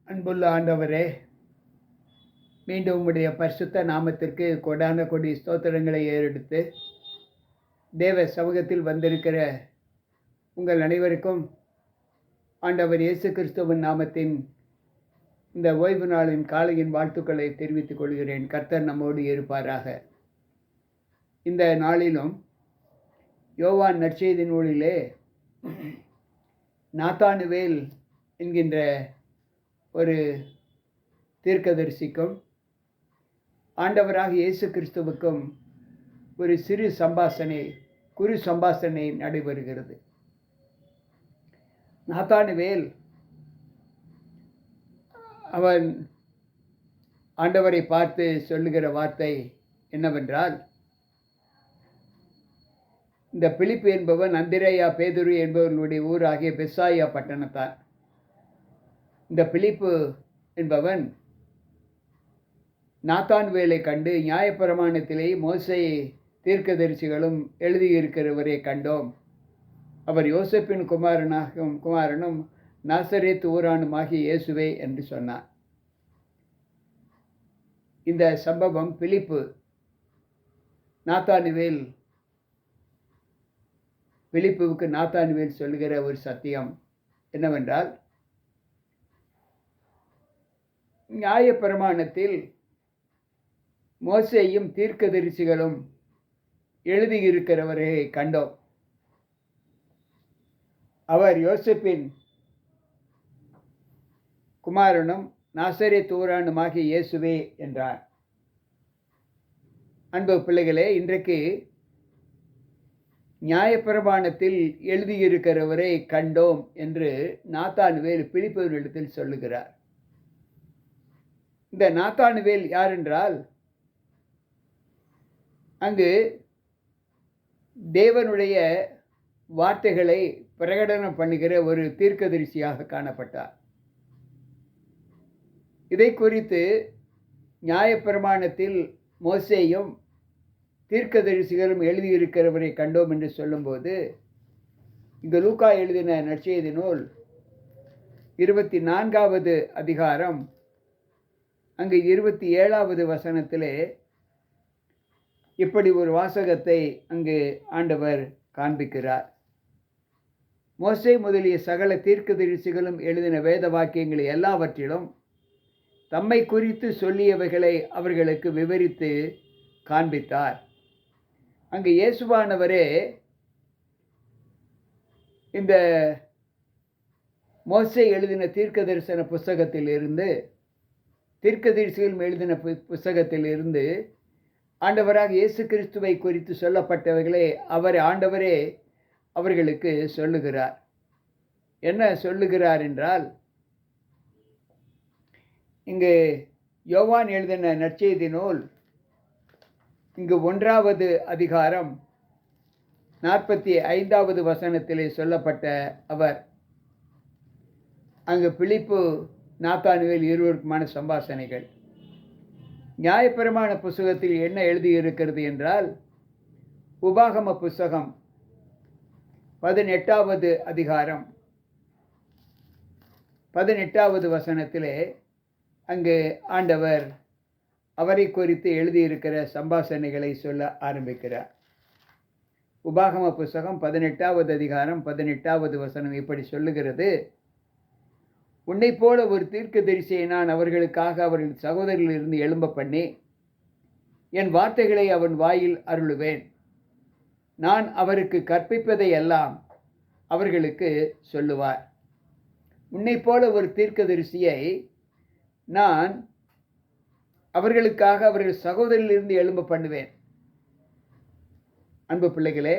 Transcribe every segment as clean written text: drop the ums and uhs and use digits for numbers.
அன்புள்ள ஆண்டவரே, மீண்டும் உம்முடைய பரிசுத்த நாமத்திற்கு கொடான கொடி ஸ்தோத்திரங்களை ஏறெடுத்து தேவ சமூகத்தில் வந்திருக்கிற உங்கள் அனைவருக்கும் ஆண்டவர் இயேசு கிறிஸ்துவின் நாமத்தின் இந்த ஓய்வு நாளின் காலையின் வாழ்த்துக்களை தெரிவித்துக் கொள்கிறேன். கர்த்தர் நம்மோடு இருப்பாராக. இந்த நாளிலும் யோவான் நற்செய்தி நூலிலே நாத்தானுவேல் என்கின்ற ஒரு தீர்க்கதரிசிக்கும் ஆண்டவராக இயேசு கிறிஸ்துவுக்கும் ஒரு குறு சம்பாஷணை நடைபெறுகிறது. நாத்தானுவேல் அவன் ஆண்டவரை பார்த்து சொல்லுகிற வார்த்தை என்னவென்றால், இந்த பிலிப்பு என்பவன் அந்திரேயா பேதுரு என்பவர்களுடைய ஊராகிய பெசாயா பட்டணத்தான். இந்த பிலிப்பு என்பவன் நாத்தான்வேலை கண்டு, நியாயப்பிரமாணத்திலே மோசே தீர்க்கதரிசிகளும் எழுதியிருக்கிறவரை கண்டோம், அவர் யோசேப்பின் குமாரனும் நாசரேத் ஊரானுமாகிய இயேசுவே என்று சொன்னார். இந்த சம்பவம் பிலிப்புவுக்கு நாத்தானுவேல் சொல்லுகிற ஒரு சத்தியம் என்னவென்றால், நியாயப்பிரமாணத்தில் மோசேயும் தீர்க்கதரிசிகளும் எழுதியிருக்கிறவரை கண்டோம், அவர் யோசேப்பின் குமாரனும் நாசரேத் ஊரானுமாகிய இயேசுவே என்றார். அன்பு பிள்ளைகளே, இன்றைக்கு நியாயப்பிரமாணத்தில் எழுதியிருக்கிறவரை கண்டோம் என்று நாத்தானுவேல் பிலிப்புவினிடத்தில் சொல்லுகிறார். இந்த நாத்தானுவேல் யார் என்றால், அங்கு தேவனுடைய வார்த்தைகளை பிரகடனம் பண்ணுகிற ஒரு தீர்க்கதரிசியாக காணப்பட்டார். இதை குறித்து நியாயப்பிரமாணத்தில் மோசேயும் தீர்க்கதரிசிகளும் எழுதியிருக்கிறவரை கண்டோம் என்று சொல்லும்போது, இங்கு லூக்கா எழுதின நற்செய்தி நூல் 24வது அதிகாரம் அங்கு 27வது வசனத்திலே இப்படி ஒரு வாசகத்தை அங்கு ஆண்டவர் காண்பிக்கிறார். மோசே முதலிய சகல தீர்க்கதரிசிகளும் எழுதின வேத வாக்கியங்களை எல்லாவற்றிலும் தம்மை குறித்து சொல்லியவைகளை அவர்களுக்கு விவரித்து காண்பித்தார். அங்கு இயேசுவானவரே இந்த மோசே எழுதின தீர்க்கதரிசன தீர்க்கதரிசிகள் எழுதின புஸ்தகத்திலிருந்து ஆண்டவராக இயேசு கிறிஸ்துவை குறித்து சொல்லப்பட்டவைகளை ஆண்டவரே அவர்களுக்கு சொல்லுகிறார். என்ன சொல்லுகிறார் என்றால், இங்கு யோவான் எழுதின நற்செய்தி நூல் இங்கு 1வது அதிகாரம் 45வது வசனத்திலே சொல்லப்பட்ட அவர், அங்கு பிலிப்பு நாத்தானுவேல் இருவருக்குமான சம்பாஷணைகள். நியாயப்பிரமாண புஸ்தகத்தில் என்ன எழுதியிருக்கிறது என்றால், உபாகம புஸ்தகம் 18வது அதிகாரம் 18வது வசனத்திலே அங்கு ஆண்டவர் அவரை குறித்து எழுதியிருக்கிற சம்பாஷணைகளை சொல்ல ஆரம்பிக்கிறார். உபாகம புஸ்தகம் 18வது அதிகாரம் 18வது வசனம் இப்படி சொல்லுகிறது, உன்னை போல ஒரு தீர்க்கதரிசியை நான் அவர்களுக்காக அவர்கள் சகோதரர்களிலிருந்து எழும்ப பண்ணி என் வார்த்தைகளை அவன் வாயில் அருளுவேன். நான் அவருக்கு கற்பிப்பதை எல்லாம் அவர்களுக்கு சொல்லுவார். உன்னை போல ஒரு தீர்க்கதரிசியை நான் அவர்களுக்காக அவர்கள் சகோதரரிலிருந்து எழும்ப பண்ணுவேன். அன்பு பிள்ளைகளே,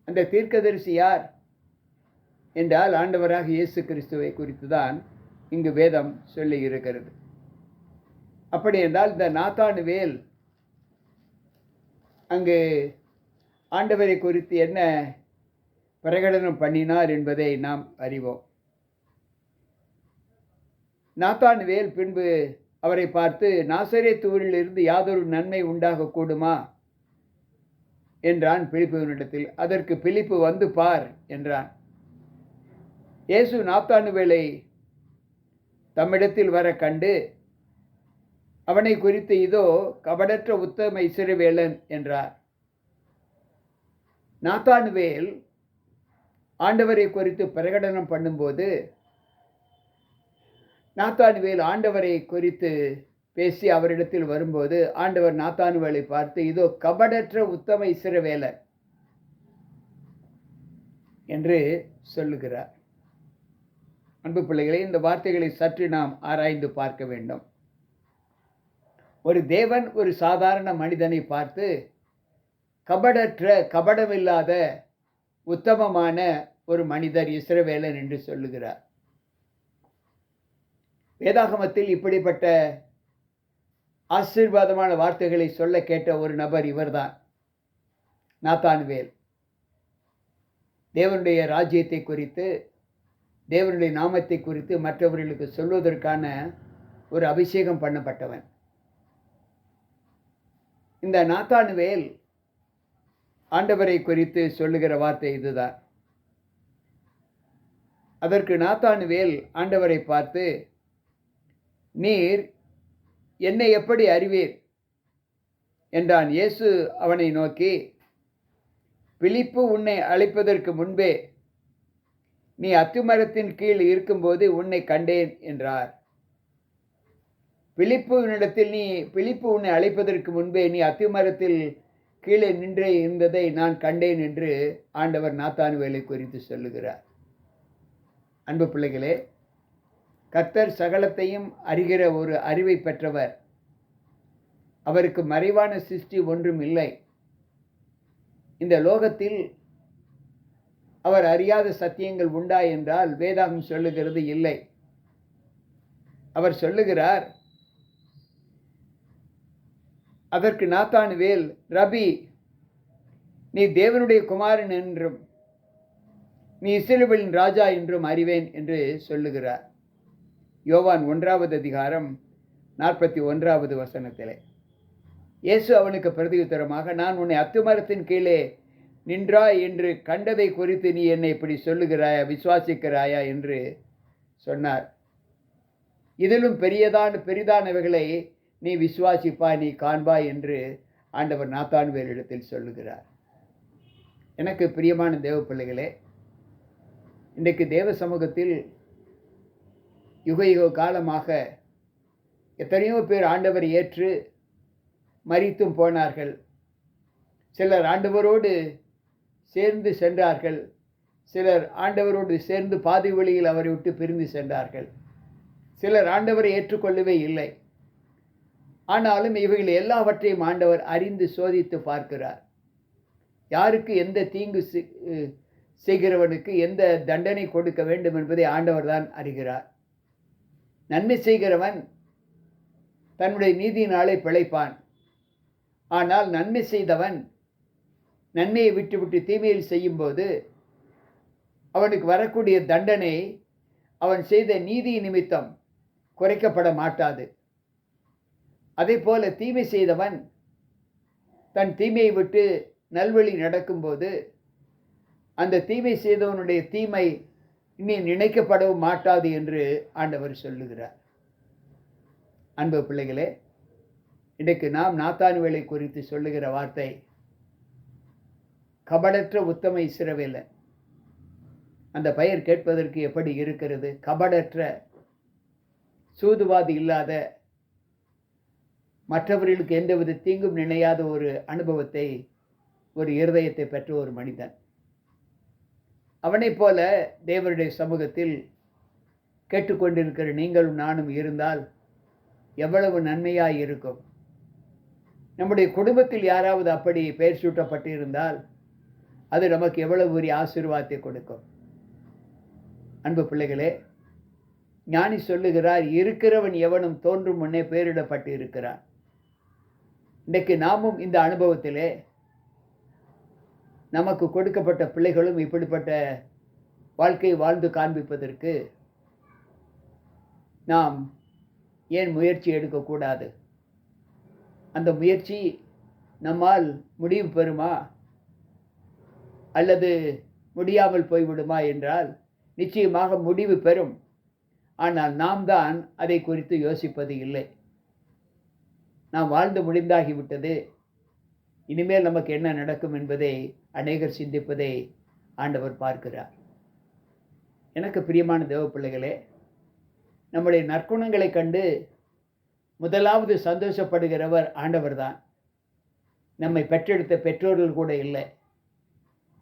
அந்த தீர்க்கதரிசி யார் என்றால் ஆண்டவராக இயேசு கிறிஸ்துவை குறித்து தான் இங்கு வேதம் சொல்லி இருக்கிறது. அப்படி என்றால் இந்த நாத்தானுவேல் அங்கு ஆண்டவரை குறித்து என்ன பிரகடனம் பண்ணினார் என்பதை நாம் அறிவோம். நாத்தானுவேல் பின்பு அவரை பார்த்து, நாசரேத் ஊரிலிருந்து யாதொரு நன்மை உண்டாகக்கூடுமா என்றான் பிலிப்புவினிடத்தில். அதற்கு பிலிப்பு, வந்து பார் என்றான். இயேசு நாத்தானுவேலை தம்மிடத்தில் வர கண்டு அவனை குறித்து இதோ கபடற்ற உத்தம இஸ்ரவேலன் என்றார். நாத்தானுவேல் ஆண்டவரை குறித்து பிரகடனம் பண்ணும்போது நாத்தானுவேல் ஆண்டவரை குறித்து பேசி அவரிடத்தில் வரும்போது ஆண்டவர் நாத்தானுவேலை பார்த்து இதோ கபடற்ற உத்தம இஸ்ரவேலன் என்று சொல்லுகிறார். அன்பு பிள்ளைகளே, இந்த வார்த்தைகளை சற்று நாம் ஆராய்ந்து பார்க்க வேண்டும். ஒரு தேவன் ஒரு சாதாரண மனிதனை பார்த்து கபடற்ற கபடமில்லாத உத்தமமான ஒரு மனிதர் இஸ்ரவேலன் என்று சொல்லுகிறார். வேதாகமத்தில் இப்படிப்பட்ட ஆசீர்வாதமான வார்த்தைகளை சொல்ல கேட்ட ஒரு நபர் இவர்தான், நாத்தானுவேல். தேவனுடைய ராஜ்யத்தை குறித்து, தேவனுடைய நாமத்தை குறித்து மற்றவர்களுக்கு சொல்வதற்கான ஒரு அபிஷேகம் பண்ணப்பட்டவன். இந்த நாத்தானுவேல் ஆண்டவரை குறித்து சொல்லுகிற வார்த்தை இதுதான். அதற்கு நாத்தானுவேல் ஆண்டவரை பார்த்து, நீர் என்னை எப்படி அறிவீர் என்றான். இயேசு அவனை நோக்கி, பிலிப்பு உன்னை அழைப்பதற்கு முன்பே நீ அத்திமரத்தின் கீழ் இருக்கும்போது உன்னை கண்டேன் என்றார். பிலிப்பு உன்னை அழைப்பதற்கு முன்பே நீ அத்திமரத்தில் கீழே நின்றே இருந்ததை நான் கண்டேன் என்று ஆண்டவர் நாத்தானுவேலை குறித்து சொல்லுகிறார். அன்பு பிள்ளைகளே, கர்த்தர் சகலத்தையும் அறிகிற ஒரு அறிவை பெற்றவர். அவருக்கு மறைவான சிருஷ்டி ஒன்றும் இல்லை. இந்த லோகத்தில் அவர் அறியாத சத்தியங்கள் உண்டா என்றால் வேதாகம் சொல்லுகிறது இல்லை. அவர் சொல்லுகிறார், அதற்கு நாத்தானுவேல், ரபி, நீ தேவனுடைய குமாரன் என்றும் நீ இஸ்ரவேலின் ராஜா என்றும் அறிவேன் என்று சொல்லுகிறார். யோவான் 1வது அதிகாரம் 41வது வசனத்திலே. இயேசு அவனுக்கு பிரதியுத்தரமாக, நான் உன்னை அத்திமரத்தின் கீழே நின்றாய் என்று கண்டதை குறித்து நீ என்னை இப்படி சொல்லுகிறாயா, விசுவாசிக்கிறாயா என்று சொன்னார். இதிலும் பெரிதானவைகளை நீ விசுவாசிப்பாய், நீ காண்பாய் என்று ஆண்டவர் நாத்தானுவேலிடத்தில் சொல்லுகிறார். எனக்கு பிரியமான தேவ பிள்ளைகளே, இன்றைக்கு தேவ சமூகத்தில் யுக காலமாக எத்தனையோ பேர் ஆண்டவரை ஏற்று மரித்தும் போனார்கள். சிலர் ஆண்டவரோடு சேர்ந்து சென்றார்கள். சிலர் ஆண்டவரோடு சேர்ந்து பாதி வழியில் அவரை விட்டு பிரிந்து சென்றார்கள். சிலர் ஆண்டவரை ஏற்றுக்கொள்ளவே இல்லை. ஆனாலும் இவைகள் எல்லாவற்றையும் ஆண்டவர் அறிந்து சோதித்து பார்க்கிறார். யாருக்கு எந்த தீங்கு செய்கிறவனுக்கு எந்த தண்டனை கொடுக்க வேண்டும் என்பதை ஆண்டவர் தான் அறிகிறார். நன்மை செய்கிறவன் தன்னுடைய நீதியினாலே பிழைப்பான். ஆனால் நன்மை செய்தவன் நன்மையை விட்டுவிட்டு தீமையில் செய்யும்போது அவனுக்கு வரக்கூடிய தண்டனை அவன் செய்த நீதி நிமித்தம் குறைக்கப்பட மாட்டாது. அதே போல தீமை செய்தவன் தன் தீமையை விட்டு நல்வழி நடக்கும்போது அந்த தீமை செய்தவனுடைய தீமை இனி நினைக்கப்படவும் மாட்டாது என்று ஆண்டவர் சொல்லுகிறார். அன்பு பிள்ளைகளே, இன்றைக்கு நாம் நாத்தானுவேலை குறித்து சொல்லுகிற வார்த்தை கபடற்ற உத்தம இஸ்ரவேலன். அந்த பெயர் கேட்பதற்கு எப்படி இருக்கிறது? கபடற்ற, சூதுவாதி இல்லாத, மற்றவர்களுக்கு எந்தவித தீங்கும் நினையாத ஒரு அனுபவத்தை, ஒரு இருதயத்தை பெற்ற ஒரு மனிதன். அவனைப் போல தேவனுடைய சமூகத்தில் கேட்டுக்கொண்டிருக்கிற நீங்களும் நானும் இருந்தால் எவ்வளவு நன்மையாய் இருக்கும். நம்முடைய குடும்பத்தில் யாராவது அப்படி பெயர் சூட்டப்பட்டிருந்தால் அது நமக்கு எவ்வளவு பெரிய ஆசீர்வாதத்தை கொடுக்கும். அன்பு பிள்ளைகளே, ஞானி சொல்லுகிறார், இருக்கிறவன் எவனும் தோன்றும் முன்னே பெயரிடப்பட்டு இருக்கிறான். இன்றைக்கு நாமும் இந்த அனுபவத்திலே நமக்கு கொடுக்கப்பட்ட பிள்ளைகளும் இப்படிப்பட்ட வாழ்க்கையை வாழ்ந்து காண்பிப்பதற்கு நாம் ஏன் முயற்சி எடுக்கக்கூடாது? அந்த முயற்சி நம்மால் முடிவு பெறுமா அல்லது முடியாமல் போய்விடுமா என்றால் நிச்சயமாக முடிவு பெறும். ஆனால் நாம் தான் அதை குறித்து யோசிப்பது இல்லை. நாம் வாழ்ந்து முடிந்தாகிவிட்டது, இனிமேல் நமக்கு என்ன நடக்கும் என்பதை அநேகர் சிந்திப்பதை ஆண்டவர் பார்க்கிறார். எனக்கு பிரியமான தேவ பிள்ளைகளே, நம்முடைய நற்குணங்களை கண்டு முதலாவது சந்தோஷப்படுகிறவர் ஆண்டவர் தான். நம்மை பெற்றெடுத்த பெற்றோர்கள் கூட இல்லை.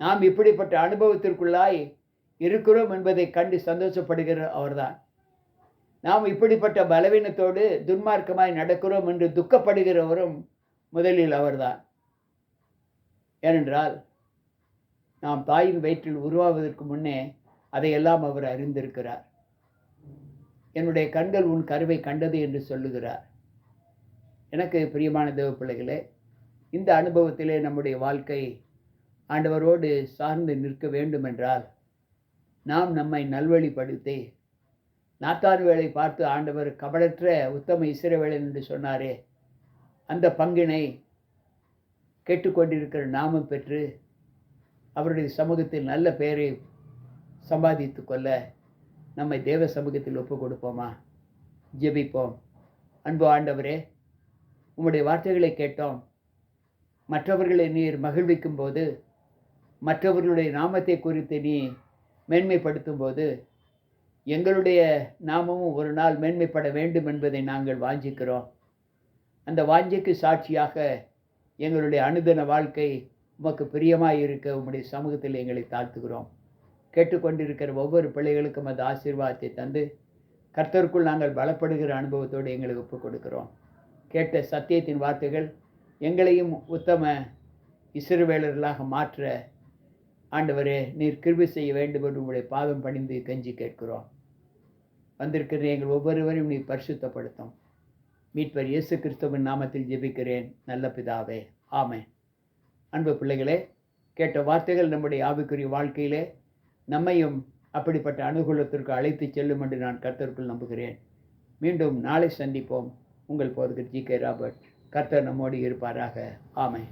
நாம் இப்படிப்பட்ட அனுபவத்திற்குள்ளாய் இருக்கிறோம் என்பதை கண்டு சந்தோஷப்படுகிற அவர்தான். நாம் இப்படிப்பட்ட பலவீனத்தோடு துன்மார்க்கமாய் நடக்கிறோம் என்று துக்கப்படுகிறவரும் முதலில் அவர்தான். ஏனென்றால் நாம் தாயின் வயிற்றில் உருவாவதற்கு முன்னே அதையெல்லாம் அவர் அறிந்திருக்கிறார். என்னுடைய கண்கள் உன் கருவை கண்டது என்று சொல்லுகிறார். எனக்கு பிரியமான தேவ பிள்ளைகளே, இந்த அனுபவத்திலே நம்முடைய வாழ்க்கை ஆண்டவரோடு சார்ந்து நிற்க வேண்டும் என்றால் நாம் நம்மை நல்வழிப்படுத்தி, நாத்தான்வேலை பார்த்து ஆண்டவர் கபடற்ற உத்தம இஸ்ரவேலன் என்று சொன்னாரே, அந்த பங்கினை கேட்டுக்கொண்டிருக்கிற நாமும் பெற்று அவருடைய சமூகத்தில் நல்ல பெயரை சம்பாதித்து கொள்ள நம்மை தேவ சமூகத்தில் ஒப்புக் கொடுப்போமா? ஜெபிப்போம். அன்பு ஆண்டவரே, உம்முடைய வார்த்தைகளை கேட்டோம். மற்றவர்களை நீர் மகிழ்விக்கும் போது, மற்றவர்களுடைய நாமத்தை குறித்து நீ மேன்மைப்படுத்தும் போது, எங்களுடைய நாமமும் ஒரு நாள் மேன்மைப்பட வேண்டும் என்பதை நாங்கள் வாஞ்சிக்கிறோம். அந்த வாஞ்சைக்கு சாட்சியாக எங்களுடைய அனுதின வாழ்க்கை உமக்கு பிரியமாய் இருக்க உம்முடைய சமூகத்தில் எங்களை தாழ்த்துகிறோம். கேட்டுக்கொண்டிருக்கிற ஒவ்வொரு பிள்ளைகளுக்கும் அந்த ஆசீர்வாதத்தை தந்து கர்த்தருக்குள் நாங்கள் பலப்படுகிற அனுபவத்தோடு எங்களை ஒப்புக் கொடுக்கிறோம். கேட்ட சத்தியத்தின் வார்த்தைகள் எங்களையும் உத்தம இஸ்ரவேலர்களாக மாற்ற ஆண்டவரே நீர் கிருபை செய்ய வேண்டும் என்று உங்களுடைய பாதம் பணிந்து கெஞ்சி கேட்கிறோம். வந்திருக்கிற எங்கள் ஒவ்வொருவரையும் நீர் பரிசுத்தப்படுத்தும். மீட்பர் இயேசு கிறிஸ்துவின் நாமத்தில் ஜெபிக்கிறேன் நல்ல பிதாவே, ஆமென். அன்பு பிள்ளைகளே, கேட்ட வார்த்தைகள் நம்முடைய ஆவிக்குரிய வாழ்க்கையிலே நம்மையும் அப்படிப்பட்ட அனுகூலத்திற்கு அழைத்து செல்லும் என்று நான் கர்த்தருக்குள் நம்புகிறேன். மீண்டும் நாளை சந்திப்போம். உங்கள் போதகர் ஜி.கே. ராபர்ட். கர்த்தர் நம்மோடு இருப்பாராக. ஆமென்.